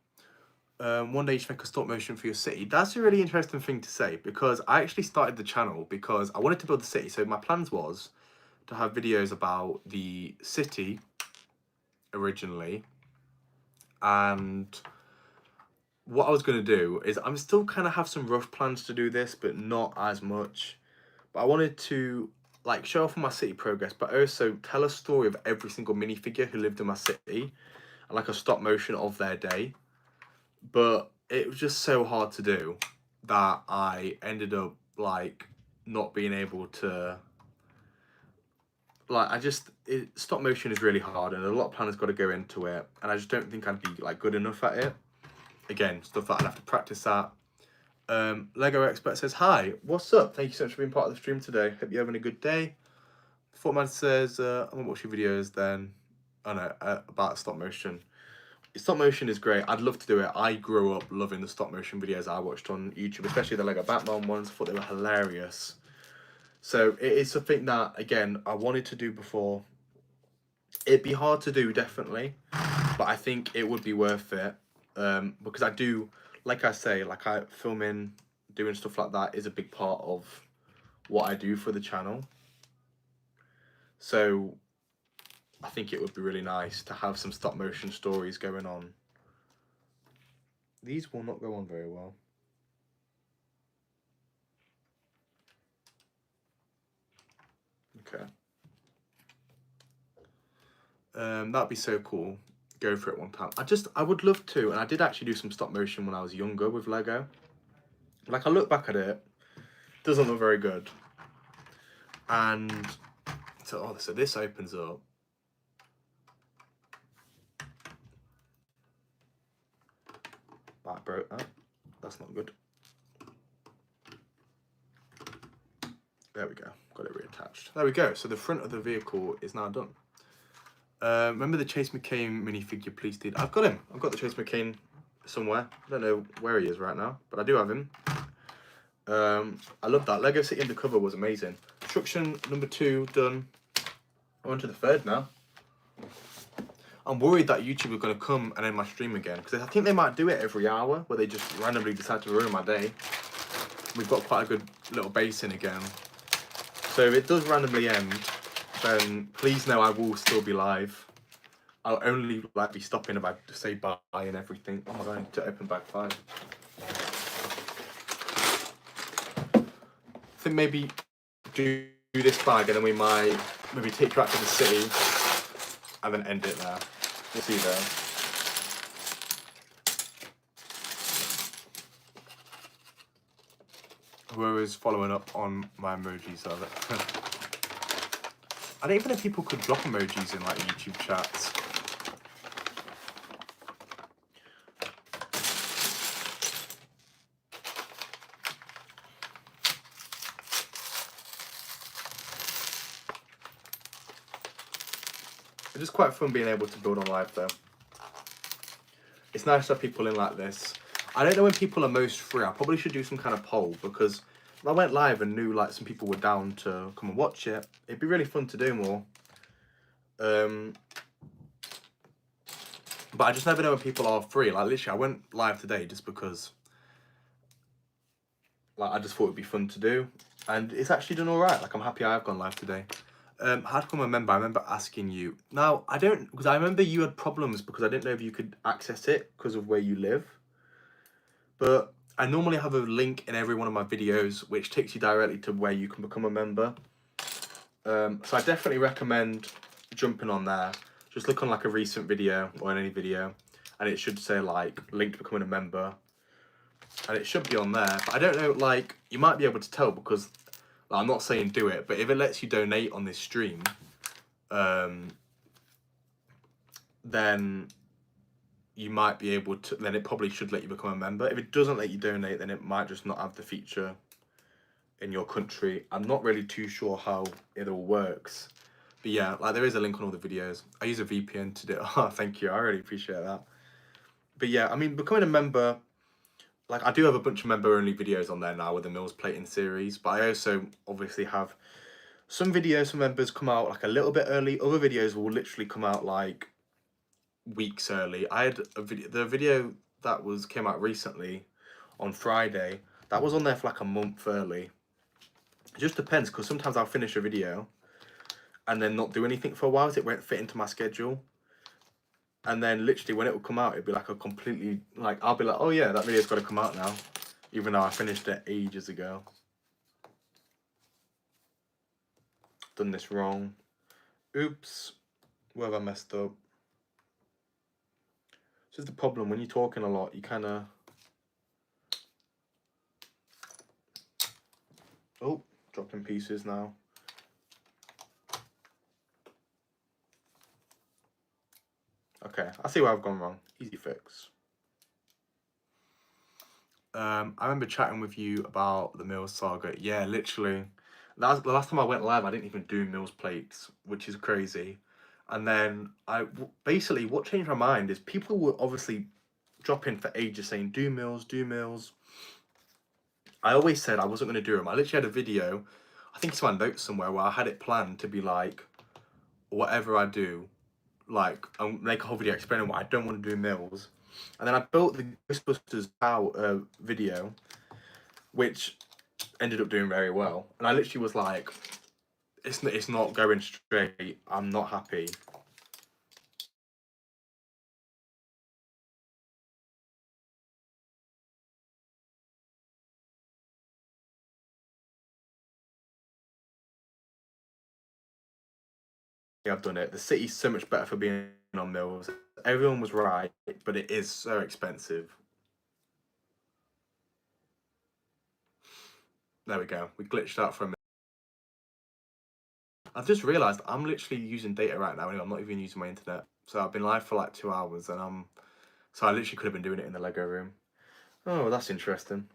One day you should make a stop motion for your city. That's a really interesting thing to say, because I actually started the channel because I wanted to build the city. So my plans was to have videos about the city originally, and what I was going to do is, I'm still kind of have some rough plans to do this, but not as much. But I wanted to like show off my city progress, but also tell a story of every single minifigure who lived in my city, and like a stop motion of their day. But it was just so hard to do that I ended up like not being able to, like, stop motion is really hard, and a lot of planning's got to go into it, and I just don't think I'd be like good enough at it. Again, stuff that I'd have to practice at. Lego Expert says, hi, what's up? Thank you so much for being part of the stream today. Hope you're having a good day. Fortman says, I'm gonna watch your videos then. Oh no, about stop motion. Stop motion is great. I'd love to do it. I grew up loving the stop motion videos I watched on YouTube, especially the Lego Batman ones. I thought they were hilarious. So it is something that, again, I wanted to do before. It'd be hard to do, definitely, but I think it would be worth it, because I do, like I say, like filming, doing stuff like that is a big part of what I do for the channel. So I think it would be really nice to have some stop motion stories going on. These will not go on very well. Okay. That'd be so cool. Go for it one time. I would love to, and I did actually do some stop motion when I was younger with Lego. Like, I look back at it, doesn't look very good. And so this opens up. That broke that. that's not good. There we go. Got it reattached. There we go. So the front of the vehicle is now done. Remember the Chase McCain minifigure, please, did. I've got him. I've got the Chase McCain somewhere. I don't know where he is right now, but I do have him. I love that. Lego City Undercover was amazing. Instruction number 2 done. On to the 3rd now. I'm worried that YouTube are going to come and end my stream again, because I think they might do it every hour, where they just randomly decide to ruin my day. We've got quite a good little base in again. So if it does randomly end, then please know I will still be live. I'll only be stopping if I say bye and everything. Oh my god, I need to open bag 5. I think maybe do this bag and then we might maybe take you back to the city and then end it there. We'll see there. Whoever is following up on my emojis of it. I don't even know if people could drop emojis in like YouTube chats. It's just quite fun being able to build on live though. It's nice to have people in like this. I don't know when people are most free. I probably should do some kind of poll, because if I went live and knew like some people were down to come and watch it, it'd be really fun to do more. But I just never know when people are free. Like literally I went live today just because like I just thought it'd be fun to do, and it's actually done all right. Like I'm happy I've gone live today. How to become a member? I remember asking you. Now I don't, because I remember you had problems because I didn't know if you could access it because of where you live. But I normally have a link in every one of my videos which takes you directly to where you can become a member. So I definitely recommend jumping on there. Just look on like a recent video or in any video, and it should say like link to becoming a member, and it should be on there. But I don't know, like you might be able to tell because like, I'm not saying do it, but if it lets you donate on this stream, then you might be able to, then it probably should let you become a member. If it doesn't let you donate, then it might just not have the feature in your country. I'm not really too sure how it all works. But yeah, like there is a link on all the videos. I use a VPN to do it. Oh, thank you. I really appreciate that. But yeah, I mean, becoming a member, like I do have a bunch of member-only videos on there now with the Mills Plating series, but I also obviously have some videos for members come out like a little bit early. Other videos will literally come out like weeks early. I had a video, the video that came out recently on Friday, that was on there for like a month early. It just depends, because sometimes I'll finish a video and then not do anything for a while, so it won't fit into my schedule. And then literally when it will come out, it'll be like a completely, like I'll be like, oh yeah, that video's got to come out now, even though I finished it ages ago. Done this wrong. Oops, where have I messed up? This is the problem, when you're talking a lot, you kind of... Oh, dropped in pieces now. Okay, I see where I've gone wrong. Easy fix. I remember chatting with you about the Mills saga. Yeah, literally. That was the last time I went live. I didn't even do Mills plates, which is crazy. And then basically what changed my mind is people were obviously dropping for ages saying do Mills, do Mills. I always said I wasn't going to do them. I literally had a video, I think it's in my notes somewhere, where I had it planned to be like, whatever I do, like I'll make a whole video explaining why I don't want to do Mills. And then I built the Ghostbusters power video, which ended up doing very well. And I literally was like, it's not going straight. I'm not happy. I've done it. The city's so much better for being on Mills. Everyone was right, but it is so expensive. There we go. We glitched out for a minute. I've just realised I'm literally using data right now. I'm not even using my internet. So I've been live for like 2 hours, and so I literally could have been doing it in the Lego room. Oh, that's interesting.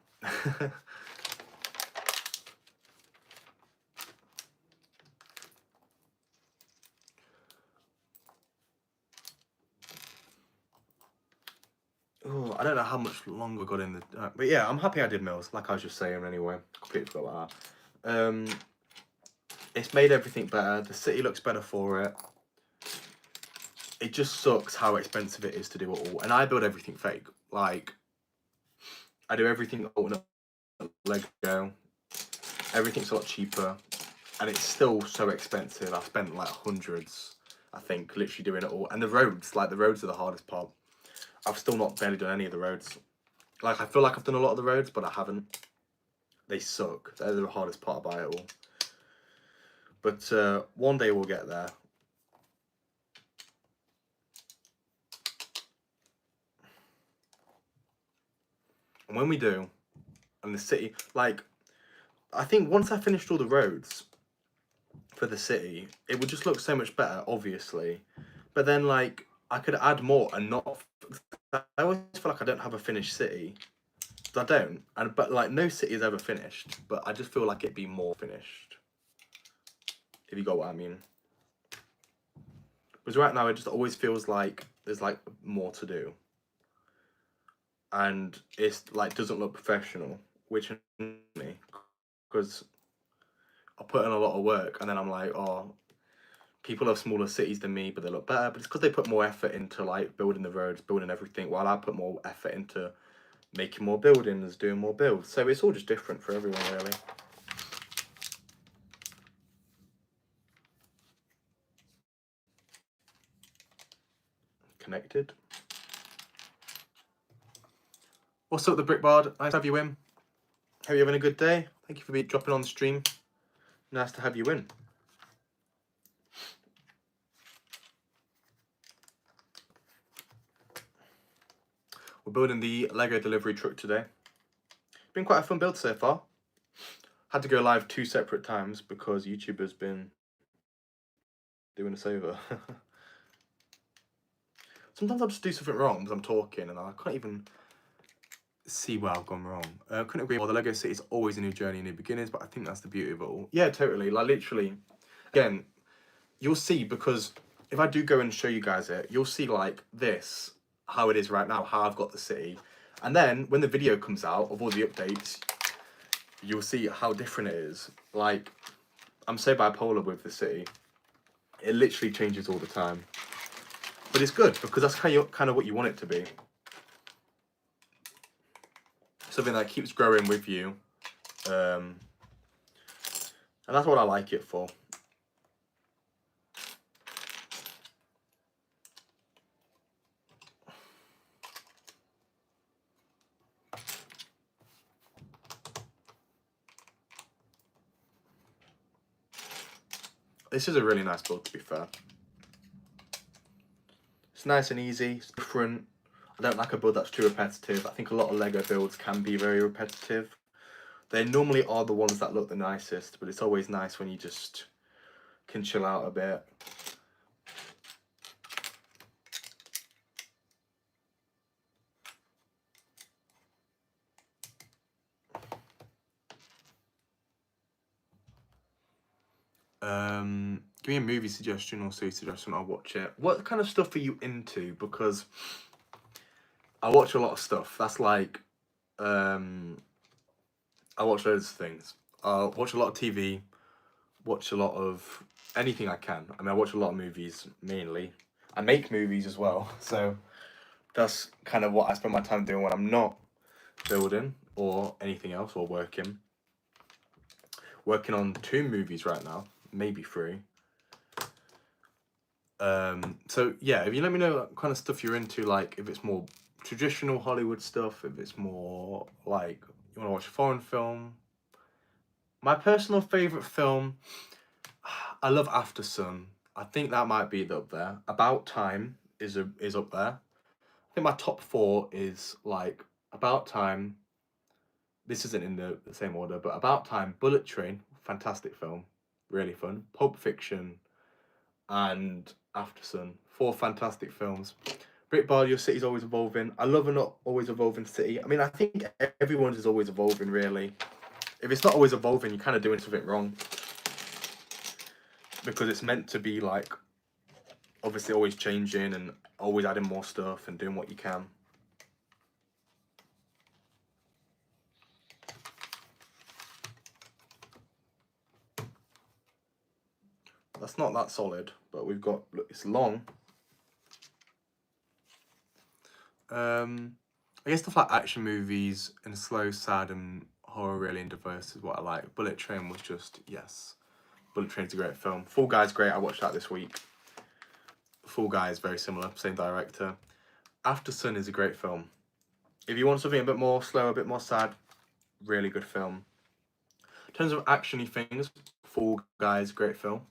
Oh, I don't know how much longer we got in the... but yeah, I'm happy I did Mills, like I was just saying anyway. Completely forgot about that. It's made everything better. The city looks better for it. It just sucks how expensive it is to do it all. And I build everything fake. Like, I do everything Lego. Everything's a lot cheaper. And it's still so expensive. I've spent like hundreds, I think, literally doing it all. And the roads, like the roads are the hardest part. I've still not barely done any of the roads. Like, I feel like I've done a lot of the roads, but I haven't. They suck. They're the hardest part about it all. But one day we'll get there. And when we do, and the city, like, I think once I finished all the roads for the city, it would just look so much better, obviously. But then, like, I could add more and not... I always feel like I don't have a finished city. I don't. But, like, no city is ever finished. But I just feel like it'd be more finished. If you got what I mean. Because right now, it just always feels like there's, like, more to do. And it's, like, doesn't look professional. Which annoys me. Because I put in a lot of work. And then I'm like, oh... People have smaller cities than me, but they look better. But it's because they put more effort into like building the roads, building everything, while I put more effort into making more buildings, doing more builds. So it's all just different for everyone, really. Connected. What's up, the Brickbard? Nice to have you in. Hope you're having a good day. Thank you for dropping on the stream. Nice to have you in. We're building the Lego delivery truck today. Been quite a fun build so far. Had to go live 2 separate times because YouTube has been doing us over. Sometimes I'll just do something wrong because I'm talking and I can't even see where I've gone wrong. Couldn't agree more. The Lego City is always a new journey, new beginnings, but I think that's the beauty of it all. Yeah, totally. Like, literally, again, you'll see, because if I do go and show you guys it, you'll see, like, this, how it is right now, how I've got the city. And then, when the video comes out of all the updates, you'll see how different it is. Like, I'm so bipolar with the city. It literally changes all the time. But it's good, because that's kind of what you want it to be. Something that keeps growing with you. And that's what I like it for. This is a really nice build, to be fair. It's nice and easy, it's different. I don't like a build that's too repetitive. I think a lot of Lego builds can be very repetitive. They normally are the ones that look the nicest, but it's always nice when you just can chill out a bit. Give me a movie suggestion or series suggestion, I'll watch it. What kind of stuff are you into? Because I watch a lot of stuff. That's like, I watch loads of things. I watch a lot of TV, watch a lot of anything I can. I mean, I watch a lot of movies, mainly. I make movies as well, so that's kind of what I spend my time doing when I'm not building or anything else, or working. Working on 2 movies right now, maybe 3. So yeah, if you let me know what kind of stuff you're into, like if it's more traditional Hollywood stuff, if it's more like you want to watch a foreign film. My personal favorite film, I love After Sun. I think that might be up there. About Time is up there. I think my top 4 is like About Time. This isn't in the same order, but About Time, Bullet Train, fantastic film, really fun. Pulp Fiction, and After Sun, 4 fantastic films. Great Bard, your city's always evolving. I love a not always evolving city. I mean, I think everyone's is always evolving, really. If it's not always evolving, you're kind of doing something wrong. Because it's meant to be, like, obviously always changing and always adding more stuff and doing what you can. That's not that solid, but we've got, look, it's long. I guess stuff like action movies and slow, sad, and horror really and diverse is what I like. Bullet Train was just, yes. Bullet Train's a great film. Fall Guy's great, I watched that this week. Fall Guy is very similar, same director. After Sun is a great film. If you want something a bit more slow, a bit more sad, really good film. In terms of action-y things, Fall Guy is a great film.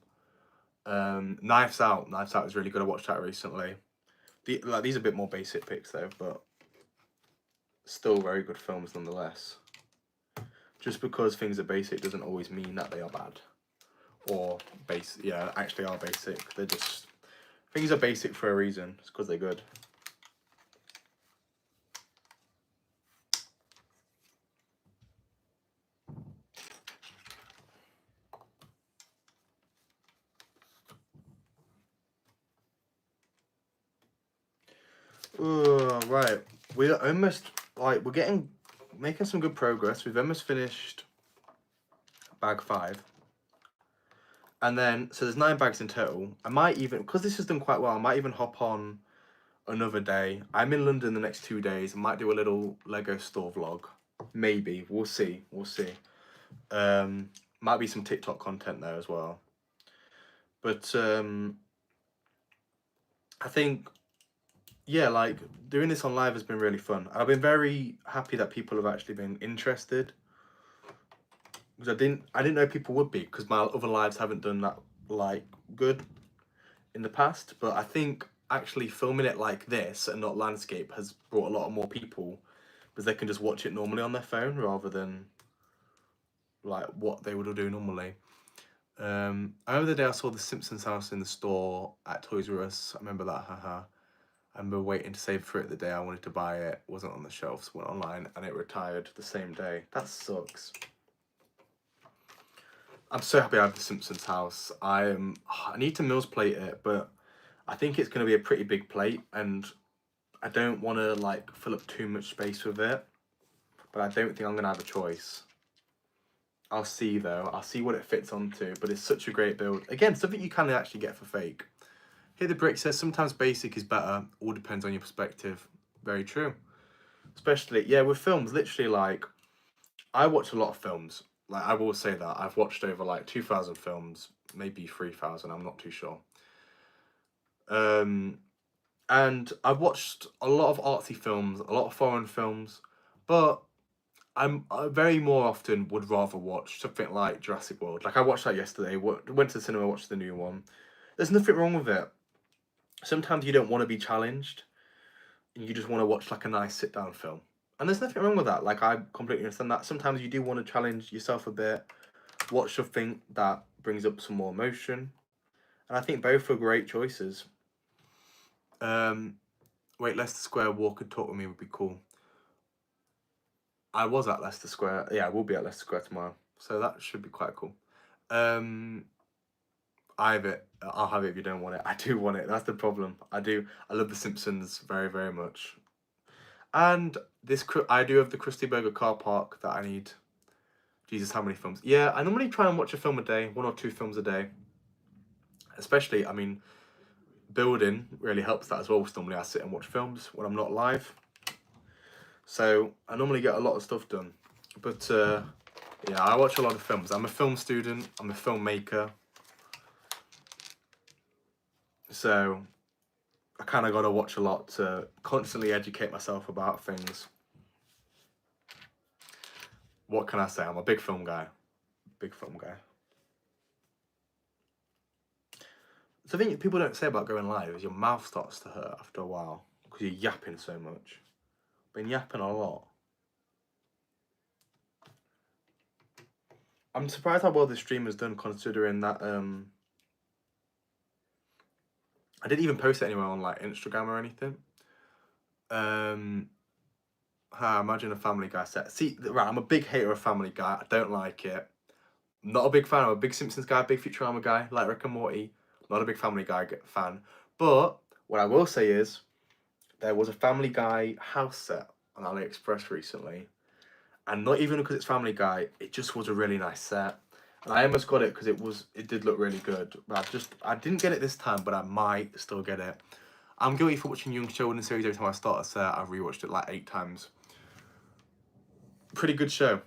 Knives Out is really good, I watched that recently. These are a bit more basic picks though, but still very good films nonetheless. Just because things are basic doesn't always mean that they are bad. Or actually are basic. They're just, things are basic for a reason. It's because they're good. Right. We're almost, like, making some good progress. We've almost finished bag 5. And then, so there's 9 bags in total. I might even, because this has done quite well, I might even hop on another day. I'm in London the next 2 days. I might do a little Lego store vlog. Maybe. We'll see. We'll see. Might be some TikTok content there as well. But I think, yeah, like, doing this on live has been really fun. I've been very happy that people have actually been interested. Because I didn't know people would be, because my other lives haven't done that, like, good in the past. But I think actually filming it like this and not landscape has brought a lot more people, because they can just watch it normally on their phone rather than like what they would do normally. I remember the day I saw the Simpsons house in the store at Toys R Us. I remember that, haha. I remember waiting to save for it the day I wanted to buy it. It wasn't on the shelves, went online, and it retired the same day. That sucks. I'm so happy I have the Simpsons house. I need to Mills plate it, but I think it's going to be a pretty big plate, and I don't want to, like, fill up too much space with it. But I don't think I'm going to have a choice. I'll see, though. I'll see what it fits onto, but it's such a great build. Again, something you can actually get for fake. Here the Brick says, sometimes basic is better. All depends on your perspective. Very true. Especially, yeah, with films, literally, like, I watch a lot of films. Like, I will say that. I've watched over, like, 2,000 films. Maybe 3,000, I'm not too sure. And I've watched a lot of artsy films, a lot of foreign films, but I very more often would rather watch something like Jurassic World. Like, I watched that yesterday, went to the cinema, watched the new one. There's nothing wrong with it. Sometimes you don't want to be challenged, and you just want to watch, like, a nice sit-down film. And there's nothing wrong with that. Like, I completely understand that. Sometimes you do want to challenge yourself a bit, watch something that brings up some more emotion. And I think both are great choices. Wait, Leicester Square, walk and talk with me would be cool. I was at Leicester Square. Yeah, I will be at Leicester Square tomorrow. So that should be quite cool. I have it. I'll have it if you don't want it. I do want it. That's the problem. I do. I love The Simpsons very, very much. And I do have the Krusty Burger car park that I need. Jesus, how many films? Yeah, I normally try and watch a film a day, 1 or 2 films a day. Especially, I mean, building really helps that as well. Normally I sit and watch films when I'm not live. So I normally get a lot of stuff done. But yeah, I watch a lot of films. I'm a film student. I'm a filmmaker. So I kind of got to watch a lot to constantly educate myself about things. What can I say? I'm a big film guy. Big film guy. So the thing people don't say about going live is your mouth starts to hurt after a while because you're yapping so much. Been yapping a lot. I'm surprised how well this stream has done, considering that I didn't even post it anywhere on, like, Instagram or anything. Imagine a Family Guy set. See, right, I'm a big hater of Family Guy. I don't like it. Not a big fan. I'm a big Simpsons guy, big Futurama guy, like Rick and Morty. Not a big Family Guy fan. But what I will say is, there was a Family Guy house set on AliExpress recently, and not even because it's Family Guy, it just was a really nice set. And I almost got it because it did look really good. But I didn't get it this time, but I might still get it. I'm guilty for watching Young Sheldon series. Every time I start a set, I've rewatched it like 8 times. Pretty good show.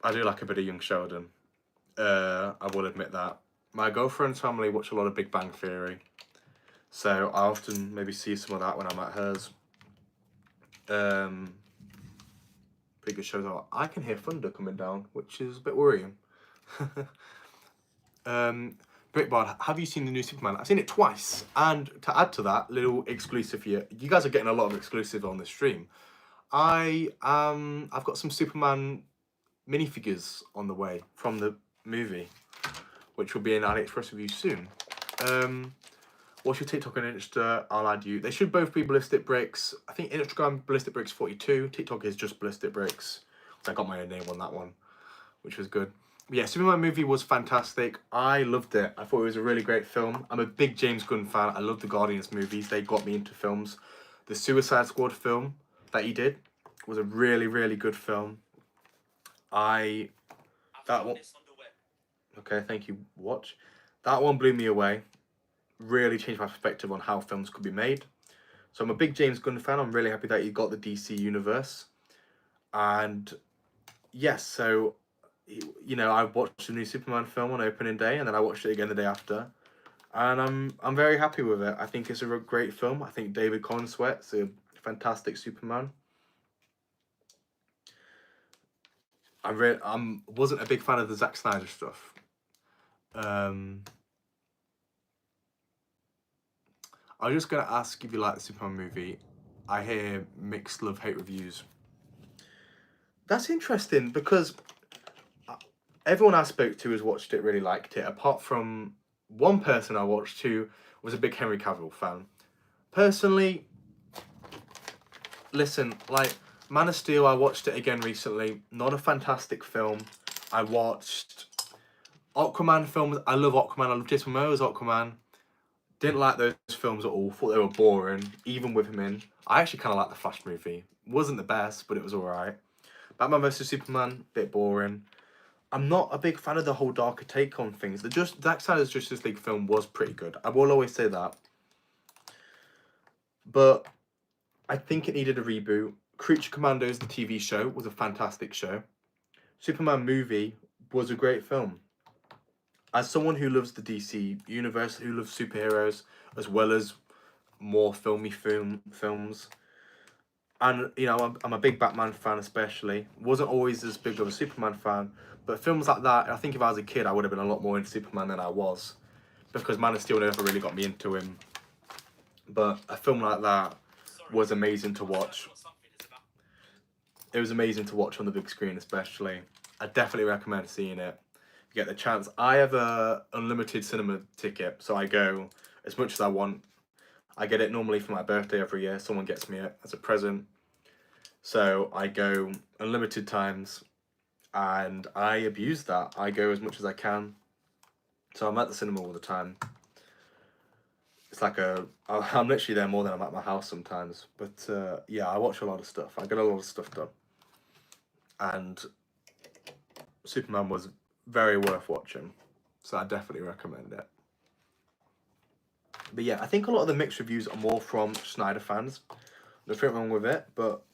I do like a bit of Young Sheldon. I will admit that. My girlfriend's family watch a lot of Big Bang Theory, so I often maybe see some of that when I'm at hers. Pretty good shows. I can hear thunder coming down, which is a bit worrying. Brickbard, have you seen the new Superman? I've seen it twice, and to add to that, little exclusive here. You guys are getting a lot of exclusive on this stream. I've got some Superman minifigures on the way from the movie, which will be in AliExpress review soon. What's your TikTok and Insta? I'll add you. They should both be Ballistic Bricks. I think Instagram Ballistic Bricks 42. TikTok is just Ballistic Bricks. So I got my own name on that one, which was good. But yeah, Superman movie was fantastic. I loved it. I thought it was a really great film. I'm a big James Gunn fan. I love the Guardians movies. They got me into films. The Suicide Squad film that he did was a really, really good film. Okay, thank you. Watch. That one blew me away. Really changed my perspective on how films could be made. So I'm a big James Gunn fan. I'm really happy that he got the DC universe. And yes, so you know, I watched the new Superman film on opening day, and then I watched it again the day after, and I'm very happy with it. I think it's a great film. I think David Cornsweet's a fantastic Superman. I wasn't a big fan of the Zack Snyder stuff. I was just gonna ask if you like the Superman movie. I hear mixed love-hate reviews. That's interesting because everyone I spoke to has watched it, really liked it, apart from one person I watched who was a big Henry Cavill fan. Personally, listen, like Man of Steel, I watched it again recently. Not a fantastic film. I watched Aquaman films. I love Aquaman. I love Jason Momoa's Aquaman. Didn't like those films at all. Thought they were boring, even with him in. I actually kind of like the Flash movie. Wasn't the best, but it was alright. Batman vs Superman, bit boring. I'm not a big fan of the whole darker take on things. Zack Snyder's Justice League film was pretty good. I will always say that. But I think it needed a reboot. Creature Commandos, the TV show, was a fantastic show. Superman movie was a great film. As someone who loves the DC universe, who loves superheroes, as well as more filmy films, and you know, I'm a big Batman fan especially. Wasn't always as big of a Superman fan, but films like that, I think if I was a kid, I would have been a lot more into Superman than I was, because Man of Steel never really got me into him. But a film like that was amazing to watch. It was amazing to watch on the big screen, especially. I definitely recommend seeing it. If you get the chance. I have a unlimited cinema ticket, so I go as much as I want. I get it normally for my birthday every year. Someone gets me it as a present. So I go unlimited times, and I abuse that. I go as much as I can. So I'm at the cinema all the time. It's like I'm literally there more than I'm at my house sometimes. But yeah, I watch a lot of stuff. I get a lot of stuff done. And Superman was very worth watching. So I definitely recommend it. But yeah, I think a lot of the mixed reviews are more from Snyder fans. Nothing wrong with it, but